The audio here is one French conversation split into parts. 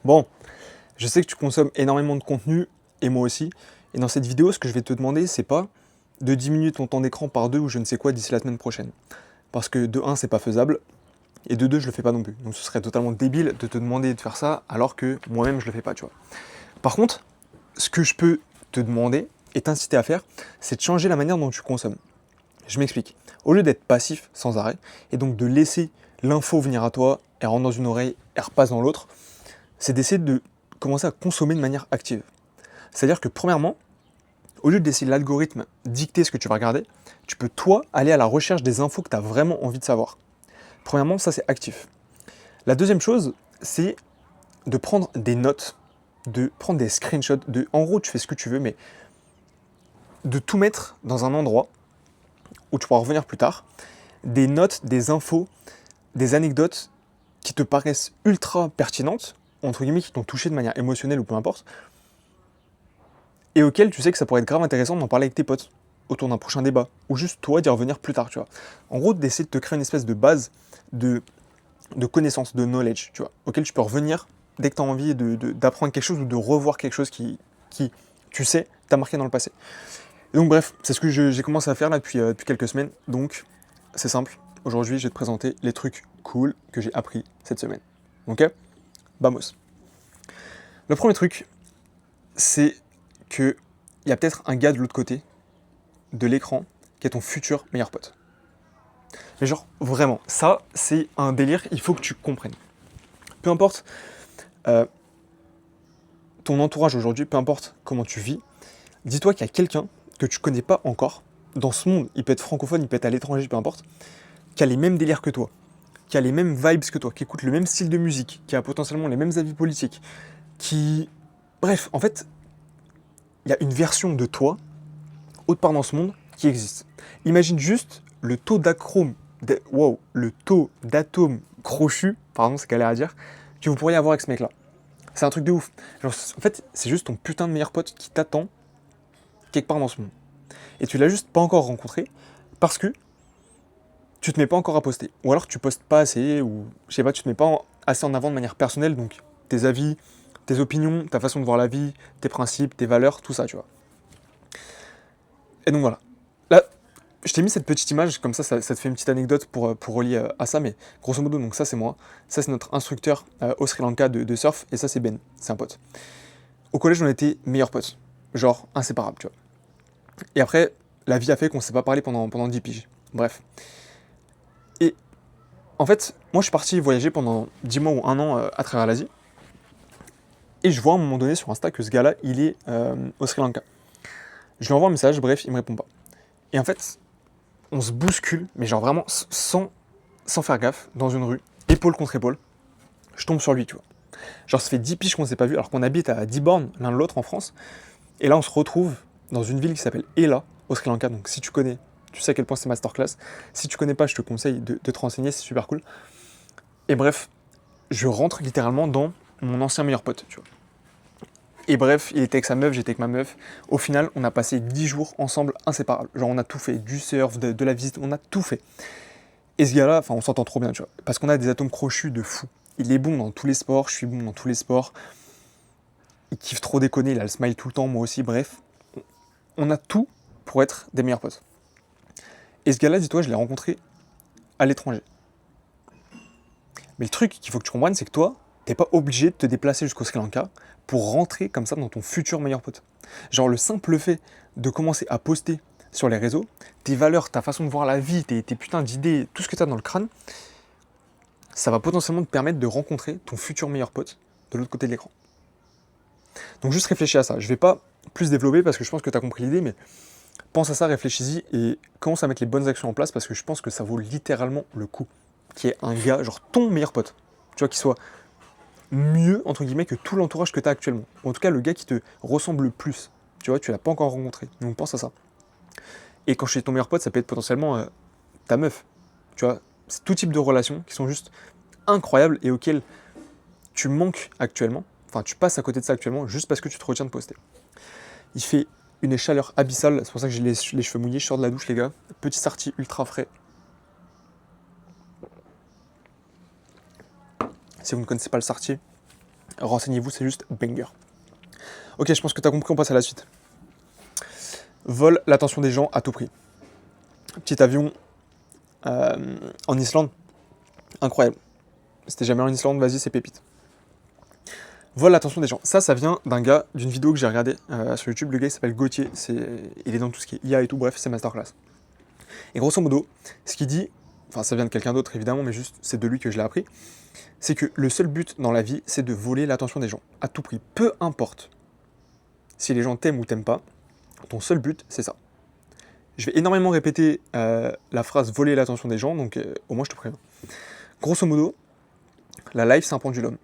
Bon, je sais que tu consommes énormément de contenu, et moi aussi, et dans cette vidéo, ce que je vais te demander, c'est pas de diminuer ton temps d'écran par 2 ou je ne sais quoi d'ici la semaine prochaine. Parce que de un, c'est pas faisable, et de 2, je le fais pas non plus. Donc ce serait totalement débile de te demander de faire ça alors que moi-même je le fais pas, tu vois. Par contre, ce que je peux te demander et t'inciter à faire, c'est de changer la manière dont tu consommes. Je m'explique. Au lieu d'être passif sans arrêt, et donc de laisser l'info venir à toi, elle rentre dans une oreille, elle repasse dans l'autre, c'est d'essayer de commencer à consommer de manière active. C'est-à-dire que premièrement, au lieu de laisser l'algorithme dicter ce que tu vas regarder, tu peux toi aller à la recherche des infos que tu as vraiment envie de savoir. Premièrement, ça c'est actif. La deuxième chose, c'est de prendre des notes, de prendre des screenshots, en gros tu fais ce que tu veux, mais de tout mettre dans un endroit où tu pourras revenir plus tard, des notes, des infos, des anecdotes qui te paraissent ultra pertinentes, entre guillemets, qui t'ont touché de manière émotionnelle ou peu importe, et auxquelles tu sais que ça pourrait être grave intéressant d'en parler avec tes potes autour d'un prochain débat, ou juste toi d'y revenir plus tard, tu vois. En gros, d'essayer de te créer une espèce de base de, de connaissances, de knowledge, tu vois, auquel tu peux revenir dès que tu as envie d'apprendre quelque chose ou de revoir quelque chose qui tu sais, t'a marqué dans le passé. Et donc bref, c'est ce que j'ai commencé à faire là depuis quelques semaines, donc c'est simple. Aujourd'hui, je vais te présenter les trucs cool que j'ai appris cette semaine. Ok? Vamos. Le premier truc, c'est qu'il y a peut-être un gars de l'autre côté de l'écran qui est ton futur meilleur pote. Mais genre, vraiment, ça, c'est un délire, il faut que tu comprennes. Peu importe euh, ton entourage aujourd'hui, peu importe comment tu vis, dis-toi qu'il y a quelqu'un que tu connais pas encore, dans ce monde, il peut être francophone, il peut être à l'étranger, peu importe, qui a les mêmes délires que toi, qui a les mêmes vibes que toi, qui écoute le même style de musique, qui a potentiellement les mêmes avis politiques, qui... Bref, en fait, il y a une version de toi, autre part dans ce monde, qui existe. Imagine juste le taux d'acrome, wow, le taux d'atomes crochus, pardon, c'est galère à dire, que vous pourriez avoir avec ce mec-là. C'est un truc de ouf. Genre, en fait, c'est juste ton putain de meilleur pote qui t'attend quelque part dans ce monde. Et tu l'as juste pas encore rencontré parce que tu te mets pas encore à poster. Ou alors tu postes pas assez, ou je sais pas, tu te mets pas assez en avant de manière personnelle, donc tes avis, tes opinions, ta façon de voir la vie, tes principes, tes valeurs, tout ça, tu vois. Et donc voilà. Là, je t'ai mis cette petite image, comme ça te fait une petite anecdote pour relier à ça, mais grosso modo, donc ça c'est moi, ça c'est notre instructeur au Sri Lanka de surf, et ça c'est Ben, c'est un pote. Au collège, on était meilleurs potes, genre inséparables, tu vois. Et après, la vie a fait qu'on s'est pas parlé pendant 10 piges. Bref. Et en fait, moi je suis parti voyager pendant 10 mois ou un an à travers l'Asie, et je vois à un moment donné sur Insta que ce gars-là, il est au Sri Lanka. Je lui envoie un message, bref, il me répond pas. Et en fait, on se bouscule, mais genre vraiment sans faire gaffe, dans une rue, épaule contre épaule, je tombe sur lui, tu vois. Genre, ça fait 10 piges qu'on s'est pas vu, alors qu'on habite à 10 bornes l'un de l'autre en France. Et là, on se retrouve dans une ville qui s'appelle Ela, au Sri Lanka. Donc, si tu connais, tu sais à quel point c'est masterclass. Si tu connais pas, je te conseille de te renseigner, c'est super cool. Et bref, je rentre littéralement dans mon ancien meilleur pote, tu vois. Et bref, il était avec sa meuf, j'étais avec ma meuf. Au final, on a passé 10 jours ensemble inséparables. Genre, on a tout fait, du surf, de la visite, on a tout fait. Et ce gars-là, enfin, on s'entend trop bien, tu vois. Parce qu'on a des atomes crochus de fou. Il est bon dans tous les sports, je suis bon dans tous les sports. Il kiffe trop déconner, il a le smile tout le temps, moi aussi, bref. On a tout pour être des meilleurs potes. Et ce gars-là, dis-toi, je l'ai rencontré à l'étranger. Mais le truc qu'il faut que tu comprennes, c'est que toi, t'es pas obligé de te déplacer jusqu'au Sri Lanka pour rentrer comme ça dans ton futur meilleur pote. Genre le simple fait de commencer à poster sur les réseaux, tes valeurs, ta façon de voir la vie, tes putains d'idées, tout ce que tu as dans le crâne, ça va potentiellement te permettre de rencontrer ton futur meilleur pote de l'autre côté de l'écran. Donc juste réfléchis à ça. Je vais pas plus développer parce que je pense que tu as compris l'idée, mais pense à ça, réfléchis-y et commence à mettre les bonnes actions en place parce que je pense que ça vaut littéralement le coup. Qui est un gars, genre ton meilleur pote. Tu vois, qui soit mieux, entre guillemets, que tout l'entourage que tu as actuellement. Ou en tout cas, le gars qui te ressemble le plus. Tu vois, tu l'as pas encore rencontré. Donc pense à ça. Et quand je dis ton meilleur pote, ça peut être potentiellement ta meuf. Tu vois, c'est tout type de relations qui sont juste incroyables et auxquelles tu manques actuellement. Enfin, tu passes à côté de ça actuellement juste parce que tu te retiens de poster. Il fait une chaleur abyssale, c'est pour ça que j'ai les cheveux mouillés, je sors de la douche les gars. Petit sortie ultra frais. Si vous ne connaissez pas le Sartier, Renseignez-vous, c'est juste banger. Ok, je pense que tu as compris, on passe à la suite. Vole l'attention des gens à tout prix. Petit avion en Islande, incroyable. Si t'es jamais en Islande, vas-y, c'est pépite. Vole l'attention des gens. Ça vient d'un gars, d'une vidéo que j'ai regardée sur YouTube. Le gars il s'appelle Gauthier, il est dans tout ce qui est IA et tout, bref, c'est masterclass. Et grosso modo, ce qu'il dit, enfin ça vient de quelqu'un d'autre évidemment, mais juste c'est de lui que je l'ai appris, c'est que le seul but dans la vie, c'est de voler l'attention des gens, à tout prix. Peu importe si les gens t'aiment ou t'aiment pas, ton seul but, c'est ça. Je vais énormément répéter la phrase voler l'attention des gens, donc au moins je te préviens. Grosso modo, la life c'est un pendulum.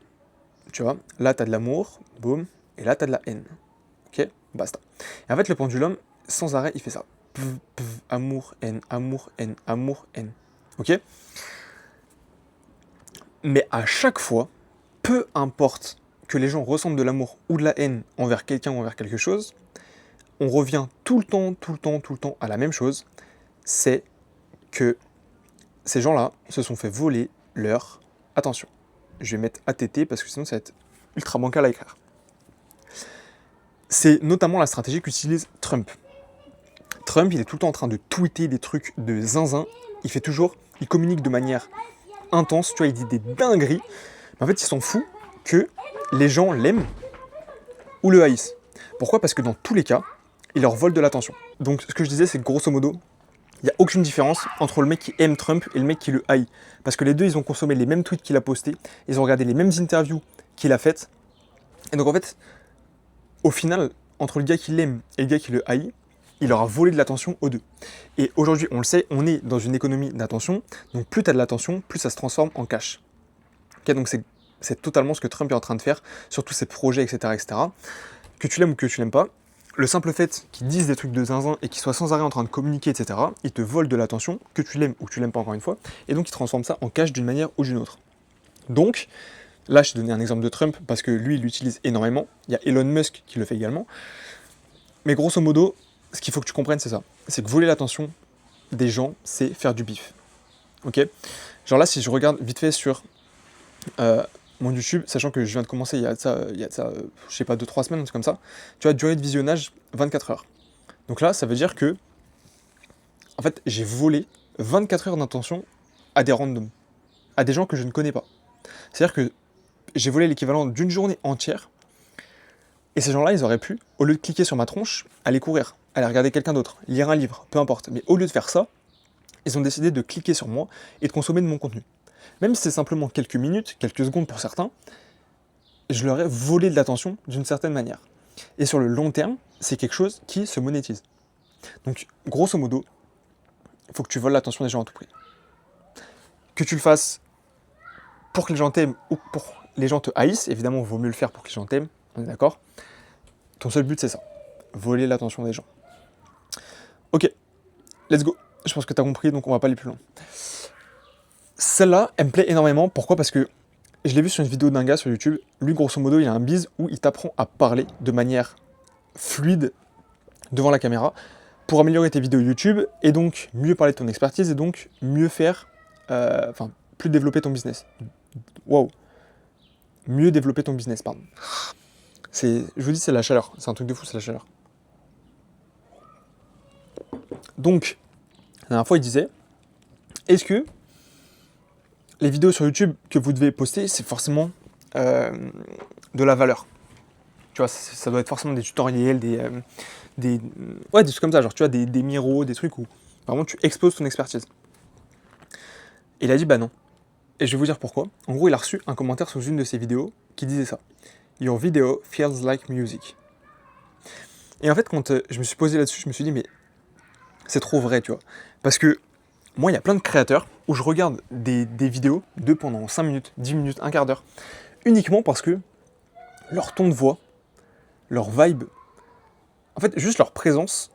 Tu vois, là t'as de l'amour, boum, et là t'as de la haine. Ok, basta. Et en fait le pendulum, sans arrêt, il fait ça. Pff, pff, amour, haine, amour, haine, amour, haine. Ok. Mais à chaque fois, peu importe que les gens ressentent de l'amour ou de la haine envers quelqu'un ou envers quelque chose, on revient tout le temps à la même chose, c'est que ces gens-là se sont fait voler leur attention. Je vais mettre ATT parce que sinon ça va être ultra bancal à écrire. C'est notamment la stratégie qu'utilise Trump. Trump, il est tout le temps en train de tweeter des trucs de zinzin. Il communique de manière intense, tu vois, il dit des dingueries. Mais en fait, il s'en fout que les gens l'aiment ou le haïssent. Pourquoi ? Parce que dans tous les cas, il leur vole de l'attention. Donc, ce que je disais, c'est que grosso modo, il n'y a aucune différence entre le mec qui aime Trump et le mec qui le haït. Parce que les deux, ils ont consommé les mêmes tweets qu'il a postés, ils ont regardé les mêmes interviews qu'il a faites. Et donc, en fait, au final, entre le gars qui l'aime et le gars qui le haït, il leur a volé de l'attention aux deux. Et aujourd'hui, on le sait, on est dans une économie d'attention, donc plus tu as de l'attention, plus ça se transforme en cash. Okay, donc c'est totalement ce que Trump est en train de faire sur tous ses projets, etc. Que tu l'aimes ou que tu l'aimes pas, le simple fait qu'ils disent des trucs de zinzin et qu'ils soient sans arrêt en train de communiquer, etc., ils te volent de l'attention, que tu l'aimes ou que tu l'aimes pas encore une fois, et donc ils transforment ça en cash d'une manière ou d'une autre. Donc, là je t'ai donné un exemple de Trump parce que lui il l'utilise énormément, il y a Elon Musk qui le fait également, mais grosso modo, ce qu'il faut que tu comprennes c'est ça, c'est que voler l'attention des gens, c'est faire du bif. Ok ? Genre là si je regarde vite fait sur mon YouTube, sachant que je viens de commencer il y a de ça, je sais pas, 2-3 semaines, un truc comme ça, tu vois, durée de visionnage 24 heures. Donc là, ça veut dire que, en fait, j'ai volé 24 heures d'attention à des randoms, à des gens que je ne connais pas. C'est-à-dire que j'ai volé l'équivalent d'une journée entière, et ces gens-là, ils auraient pu, au lieu de cliquer sur ma tronche, aller courir, aller regarder quelqu'un d'autre, lire un livre, peu importe. Mais au lieu de faire ça, ils ont décidé de cliquer sur moi et de consommer de mon contenu. Même si c'est simplement quelques minutes, quelques secondes pour certains, je leur ai volé de l'attention d'une certaine manière. Et sur le long terme, c'est quelque chose qui se monétise. Donc, grosso modo, il faut que tu voles l'attention des gens à tout prix. Que tu le fasses pour que les gens t'aiment ou pour que les gens te haïssent, évidemment, il vaut mieux le faire pour que les gens t'aiment, on est d'accord ? Ton seul but, c'est ça, voler l'attention des gens. Ok, let's go. Je pense que tu as compris, donc on va pas aller plus loin. Celle-là, elle me plaît énormément. Pourquoi ? Parce que je l'ai vu sur une vidéo d'un gars sur YouTube. Lui, grosso modo, il a un biz où il t'apprend à parler de manière fluide devant la caméra pour améliorer tes vidéos YouTube et donc mieux parler de ton expertise et donc mieux faire, plus développer ton business. Waouh. Mieux développer ton business, pardon. Je vous dis, c'est la chaleur. C'est un truc de fou, c'est la chaleur. Donc, la dernière fois, il disait, est-ce que les vidéos sur YouTube que vous devez poster, c'est forcément de la valeur ? Tu vois, ça doit être forcément des tutoriels, des trucs comme ça, genre tu vois, des miros, des trucs où vraiment tu exposes ton expertise. Et il a dit bah non. Et je vais vous dire pourquoi. En gros, il a reçu un commentaire sous une de ses vidéos qui disait ça. Your video feels like music. Et en fait, quand je me suis posé là-dessus, je me suis dit mais c'est trop vrai, tu vois. Parce que moi, il y a plein de créateurs où je regarde des vidéos de pendant 5 minutes, 10 minutes, un quart d'heure, uniquement parce que leur ton de voix, leur vibe, en fait, juste leur présence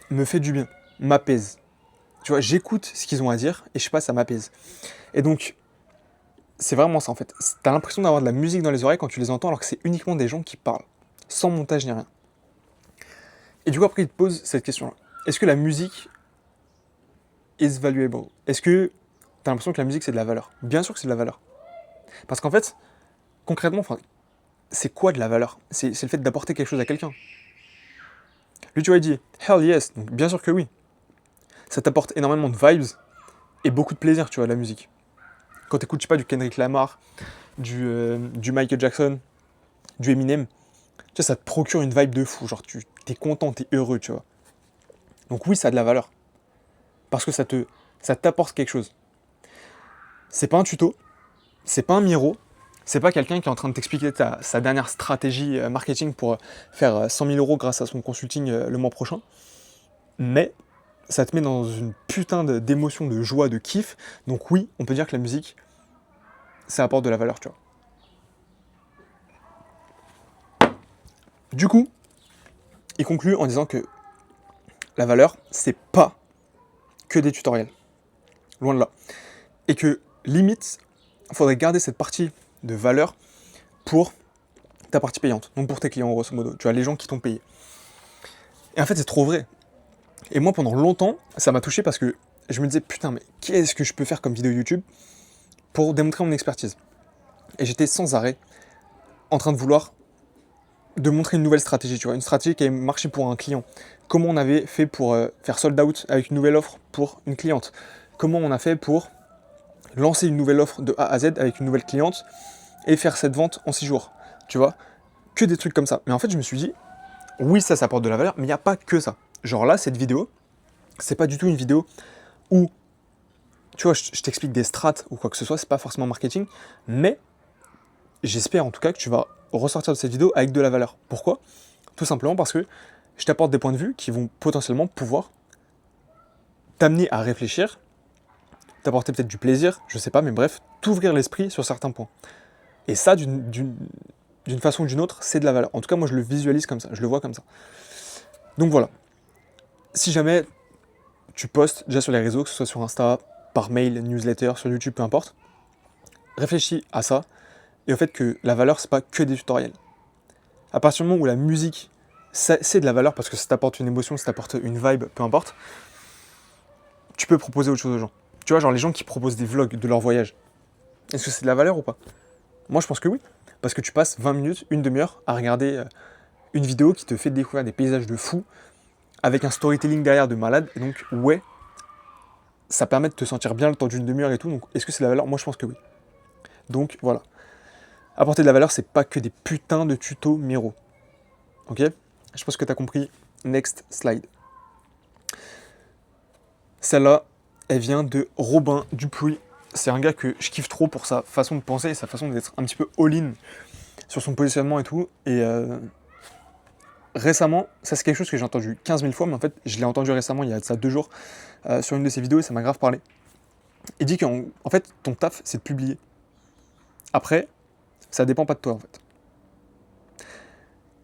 me fait du bien, m'apaise. Tu vois, j'écoute ce qu'ils ont à dire et je sais pas, ça m'apaise. Et donc, c'est vraiment ça en fait. T'as l'impression d'avoir de la musique dans les oreilles quand tu les entends alors que c'est uniquement des gens qui parlent, sans montage ni rien. Et du coup, après, il te pose cette question-là. Est-ce que la musique is valuable ? Est-ce que t'as l'impression que la musique c'est de la valeur ? Bien sûr que c'est de la valeur. Parce qu'en fait, concrètement, c'est quoi de la valeur? C'est le fait d'apporter quelque chose à quelqu'un. Lui, tu vois, il dit hell yes, donc bien sûr que oui. Ça t'apporte énormément de vibes et beaucoup de plaisir, tu vois, la musique. Quand t'écoutes, je sais pas, du Kendrick Lamar, du Michael Jackson, du Eminem, tu vois, ça te procure une vibe de fou. Genre, tu t'es content, t'es heureux, tu vois. Donc oui, ça a de la valeur. Parce que ça t'apporte quelque chose. C'est pas un tuto, c'est pas un miro, c'est pas quelqu'un qui est en train de t'expliquer sa dernière stratégie marketing pour faire 100 000 euros grâce à son consulting le mois prochain. Mais ça te met dans une putain d'émotion, de joie, de kiff. Donc oui, on peut dire que la musique, ça apporte de la valeur, tu vois. Du coup, il conclut en disant que la valeur, c'est pas que des tutoriels. Loin de là. Et que, limite, il faudrait garder cette partie de valeur pour ta partie payante. Donc pour tes clients, grosso modo. Tu vois, les gens qui t'ont payé. Et en fait, c'est trop vrai. Et moi, pendant longtemps, ça m'a touché parce que je me disais, putain, mais qu'est-ce que je peux faire comme vidéo YouTube pour démontrer mon expertise? Et j'étais sans arrêt en train de vouloir de montrer une nouvelle stratégie, tu vois, une stratégie qui avait marché pour un client. Comment on avait fait pour faire sold out avec une nouvelle offre pour une cliente? Comment on a fait pour lancer une nouvelle offre de A à Z avec une nouvelle cliente et faire cette vente en 6 jours? Tu vois, que des trucs comme ça. Mais en fait, je me suis dit, oui, ça apporte de la valeur, mais il n'y a pas que ça. Genre là, cette vidéo, c'est pas du tout une vidéo où, tu vois, je t'explique des strats ou quoi que ce soit, c'est pas forcément marketing, mais j'espère en tout cas que tu vas ressortir de cette vidéo avec de la valeur. Pourquoi? Tout simplement parce que je t'apporte des points de vue qui vont potentiellement pouvoir t'amener à réfléchir, t'apporter peut-être du plaisir, je sais pas, mais bref, t'ouvrir l'esprit sur certains points. Et ça, d'une façon ou d'une autre, c'est de la valeur. En tout cas, moi, je le visualise comme ça, je le vois comme ça. Donc voilà. Si jamais tu postes déjà sur les réseaux, que ce soit sur Insta, par mail, newsletter, sur YouTube, peu importe, réfléchis à ça et au fait que la valeur, c'est pas que des tutoriels. À partir du moment où la musique, c'est de la valeur parce que ça t'apporte une émotion, ça t'apporte une vibe, peu importe, tu peux proposer autre chose aux gens. Tu vois, genre les gens qui proposent des vlogs de leur voyage, est-ce que c'est de la valeur ou pas? Moi, je pense que oui. Parce que tu passes 20 minutes, une demi-heure à regarder une vidéo qui te fait découvrir des paysages de fou, avec un storytelling derrière de malade. Et donc, ouais, ça permet de te sentir bien le temps d'une demi-heure et tout. Donc, est-ce que c'est de la valeur? Moi, je pense que oui. Donc, voilà. Apporter de la valeur, c'est pas que des putains de tutos Miro. Ok? Je pense que tu as compris. Next slide. Celle-là, elle vient de Robin Dupuis. C'est un gars que je kiffe trop pour sa façon de penser et sa façon d'être un petit peu all-in sur son positionnement et tout. Et récemment, ça c'est quelque chose que j'ai entendu 15 000 fois, mais en fait, je l'ai entendu récemment, il y a de ça 2 jours, sur une de ses vidéos et ça m'a grave parlé. Il dit qu'en fait, ton taf, c'est de publier. Après, ça dépend pas de toi, en fait.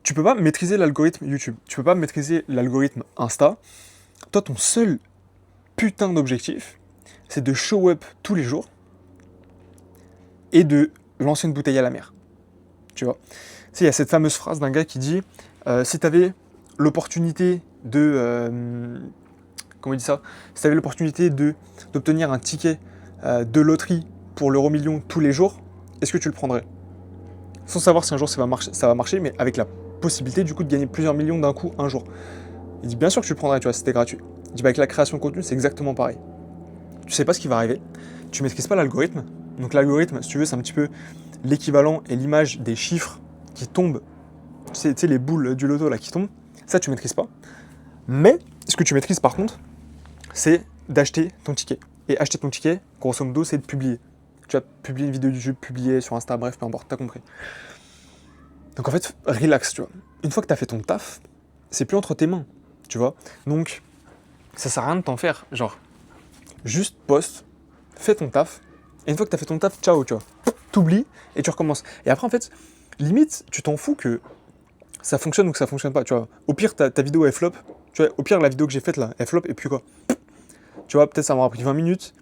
Tu peux pas maîtriser l'algorithme YouTube, tu peux pas maîtriser l'algorithme Insta. Toi, ton seul putain d'objectif, c'est de show up tous les jours et de lancer une bouteille à la mer. Tu vois. Tu sais, il y a cette fameuse phrase d'un gars qui dit si tu avais l'opportunité de. Comment il dit ça? Si tu avais l'opportunité d'obtenir un ticket de loterie pour l'euro million tous les jours, est-ce que tu le prendrais? Sans savoir si un jour ça va marcher, mais avec la possibilité du coup de gagner plusieurs millions d'un coup un jour. Il dit bien sûr que tu le prendrais, tu vois, c'était gratuit. Il dit avec la création de contenu, c'est exactement pareil. Tu sais pas ce qui va arriver, tu maîtrises pas l'algorithme. Donc l'algorithme, si tu veux, c'est un petit peu l'équivalent et l'image des chiffres qui tombent. Tu sais, les boules du loto là qui tombent. Ça, tu maîtrises pas. Mais ce que tu maîtrises par contre, c'est d'acheter ton ticket. Et acheter ton ticket, grosso modo, c'est de publier. Tu vas publier une vidéo YouTube, publier sur Insta, bref, peu importe, t'as compris. Donc en fait, relax, tu vois. Une fois que t'as fait ton taf, c'est plus entre tes mains, tu vois. Donc, ça sert à rien de t'en faire. Genre, juste poste, fais ton taf, et une fois que t'as fait ton taf, ciao, tu vois. T'oublies et tu recommences. Et après, en fait, limite, tu t'en fous que ça fonctionne ou que ça fonctionne pas, tu vois. Au pire, ta vidéo, elle flop. Tu vois, au pire, la vidéo que j'ai faite là, elle flop, et puis quoi? Tu vois, peut-être ça m'aura pris 20 minutes.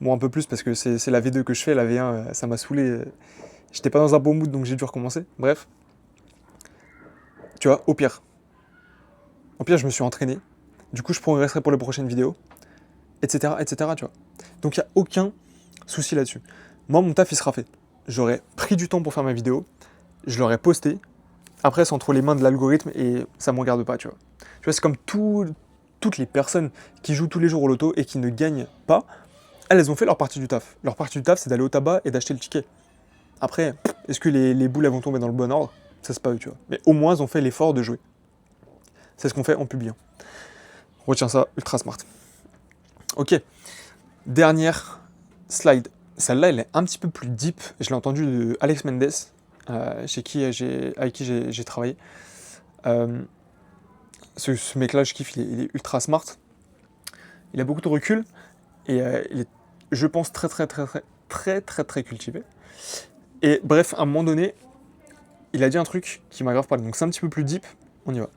Bon, un peu plus parce que c'est la V2 que je fais, la V1, ça m'a saoulé. J'étais pas dans un bon mood, donc j'ai dû recommencer. Bref. Tu vois, au pire. Au pire, je me suis entraîné. Du coup, je progresserai pour les prochaines vidéos, etc., etc., tu vois. Donc, il n'y a aucun souci là-dessus. Moi, mon taf, il sera fait. J'aurai pris du temps pour faire ma vidéo. je l'aurais posté, après c'est entre les mains de l'algorithme et ça me regarde pas, tu vois. Tu vois, c'est comme toutes les personnes qui jouent tous les jours au loto et qui ne gagnent pas, elles ont fait leur partie du taf. Leur partie du taf, c'est d'aller au tabac et d'acheter le ticket. Après, est-ce que les boules elles vont tomber dans le bon ordre? Ça, c'est pas eux, tu vois. Mais au moins, ils ont fait l'effort de jouer. C'est ce qu'on fait en publiant. Retiens ça, ultra smart. Ok, dernière slide. Celle-là, elle est un petit peu plus deep. Je l'ai entendue de Alex Mendes, avec qui j'ai travaillé. Ce mec-là, je kiffe, il est ultra smart. Il a beaucoup de recul et il est, je pense, très cultivé. Et bref, à un moment donné, il a dit un truc qui m'a grave parlé. Donc c'est un petit peu plus deep, on y va.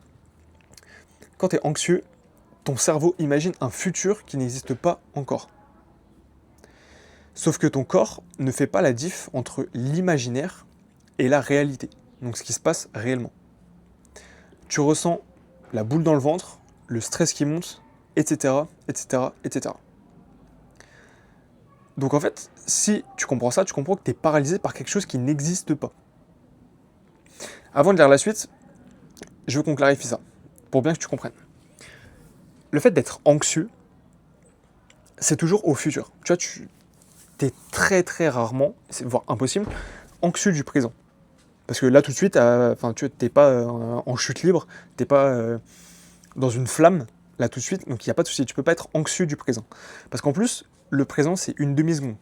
Quand tu es anxieux, ton cerveau imagine un futur qui n'existe pas encore. Sauf que ton corps ne fait pas la diff entre l'imaginaire et la réalité. Donc ce qui se passe réellement. Tu ressens la boule dans le ventre, le stress qui monte, etc., etc., etc. Donc en fait, si tu comprends ça, tu comprends que tu es paralysé par quelque chose qui n'existe pas. Avant de lire la suite, je veux qu'on clarifie ça, pour bien que tu comprennes. Le fait d'être anxieux, c'est toujours au futur. Tu vois, tu es très rarement, voire impossible, anxieux du présent. Parce que là, tout de suite, tu n'es pas en chute libre, tu n'es pas dans une flamme, là tout de suite, donc il n'y a pas de souci, tu peux pas être anxieux du présent. Parce qu'en plus, le présent, c'est une demi-seconde.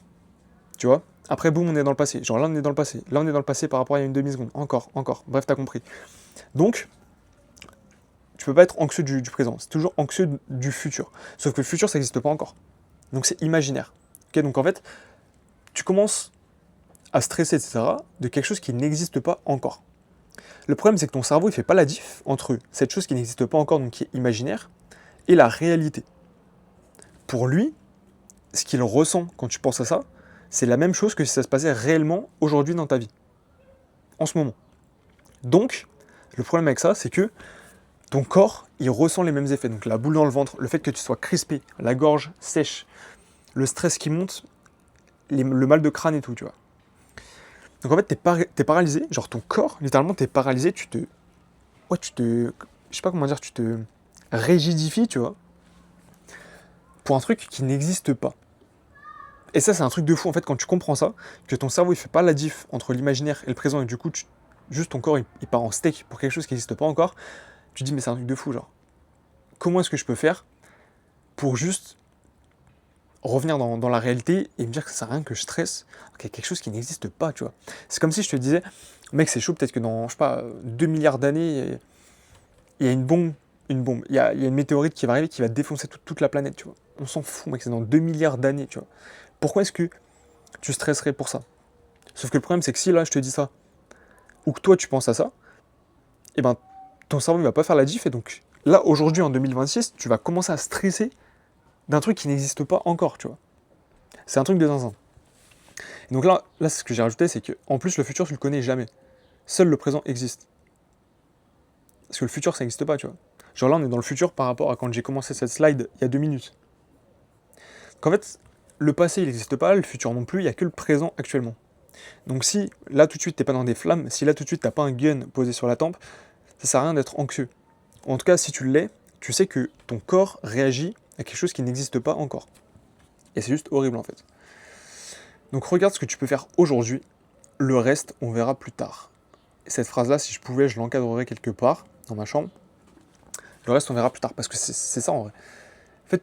Tu vois? Après, boum, on est dans le passé. Genre là, on est dans le passé. Là, on est dans le passé par rapport à une demi-seconde. Encore. Bref, t'as compris. Donc, tu peux pas être anxieux du présent. C'est toujours anxieux du futur. Sauf que le futur, ça n'existe pas encore. Donc, c'est imaginaire. Okay, donc, en fait, tu commences à stresser, etc., de quelque chose qui n'existe pas encore. Le problème, c'est que ton cerveau, il fait pas la diff entre cette chose qui n'existe pas encore, donc qui est imaginaire, et la réalité. Pour lui, ce qu'il ressent quand tu penses à ça, c'est la même chose que si ça se passait réellement aujourd'hui dans ta vie. En ce moment. Donc, le problème avec ça, c'est que ton corps, il ressent les mêmes effets. Donc la boule dans le ventre, le fait que tu sois crispé, la gorge sèche, le stress qui monte, le mal de crâne et tout, tu vois. Donc en fait, t'es paralysé, genre ton corps, littéralement, t'es paralysé, je sais pas comment dire, tu te rigidifies, tu vois, pour un truc qui n'existe pas. Et ça, c'est un truc de fou, en fait, quand tu comprends ça, que ton cerveau, il fait pas la diff entre l'imaginaire et le présent, et du coup, juste ton corps, il part en steak pour quelque chose qui n'existe pas encore, tu te dis, mais c'est un truc de fou, genre. Comment est-ce que je peux faire pour juste revenir dans la réalité et me dire que ça sert à rien que je stresse, qu'il y a quelque chose qui n'existe pas, tu vois. C'est comme si je te disais, mec, c'est chaud, peut-être que dans, je sais pas, 2 milliards d'années, il y a une bombe, il y a une météorite qui va arriver, qui va défoncer toute la planète, tu vois. On s'en fout, mec, c'est dans 2 milliards d'années, tu vois. Pourquoi est-ce que tu stresserais pour ça? Sauf que le problème, c'est que si là, je te dis ça, ou que toi, tu penses à ça, et ben, ton cerveau ne va pas faire la diff, et donc, là, aujourd'hui, en 2026, tu vas commencer à stresser d'un truc qui n'existe pas encore, tu vois. C'est un truc de zinzin. Et donc là ce que j'ai rajouté, c'est que en plus, le futur, tu le connais jamais. Seul le présent existe. Parce que le futur, ça n'existe pas, tu vois. Genre là, on est dans le futur par rapport à quand j'ai commencé cette slide il y a 2 minutes. Qu'en fait, le passé, il n'existe pas, le futur non plus, il n'y a que le présent actuellement. Donc si là tout de suite t'es pas dans des flammes, si là tout de suite t'as pas un gun posé sur la tempe, ça sert à rien d'être anxieux. En tout cas, si tu l'es, tu sais que ton corps réagit à quelque chose qui n'existe pas encore. Et c'est juste horrible en fait. Donc regarde ce que tu peux faire aujourd'hui, le reste on verra plus tard. Et cette phrase-là, si je pouvais, je l'encadrerais quelque part dans ma chambre. Le reste on verra plus tard, parce que c'est ça en vrai. En fait,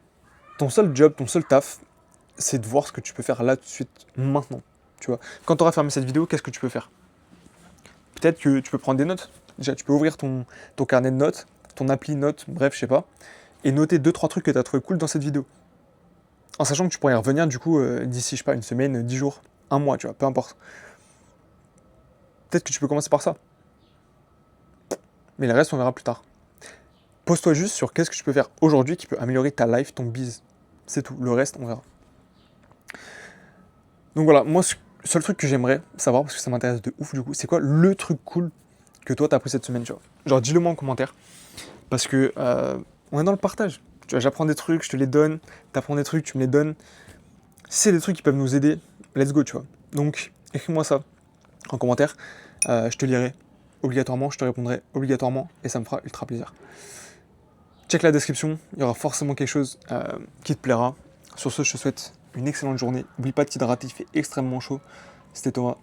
ton seul job, ton seul taf, c'est de voir ce que tu peux faire là tout de suite, maintenant. Tu vois, quand tu auras fermé cette vidéo, qu'est-ce que tu peux faire? Peut-être que tu peux prendre des notes. Déjà, tu peux ouvrir ton carnet de notes, ton appli notes, bref, je sais pas, et noter 2-3 trucs que tu as trouvé cool dans cette vidéo. En sachant que tu pourrais y revenir du coup d'ici, je sais pas, une semaine, 10 jours, un mois, tu vois, peu importe. Peut-être que tu peux commencer par ça. Mais le reste, on verra plus tard. Pose-toi juste sur qu'est-ce que tu peux faire aujourd'hui qui peut améliorer ta life, ton biz. C'est tout. Le reste, on verra. Donc voilà, moi, le seul truc que j'aimerais savoir, parce que ça m'intéresse de ouf du coup, c'est quoi le truc cool que toi t'as appris cette semaine, tu vois. Genre, dis-le moi en commentaire. Parce que on est dans le partage. Tu vois, j'apprends des trucs, je te les donne. T'apprends des trucs, tu me les donnes. Si c'est des trucs qui peuvent nous aider, let's go, tu vois. Donc, écris-moi ça en commentaire. je te lirai obligatoirement, je te répondrai obligatoirement et ça me fera ultra plaisir. Check la description, il y aura forcément quelque chose qui te plaira. Sur ce, je te souhaite une excellente journée. N'oublie pas de t'hydrater, il fait extrêmement chaud. C'était Thomas.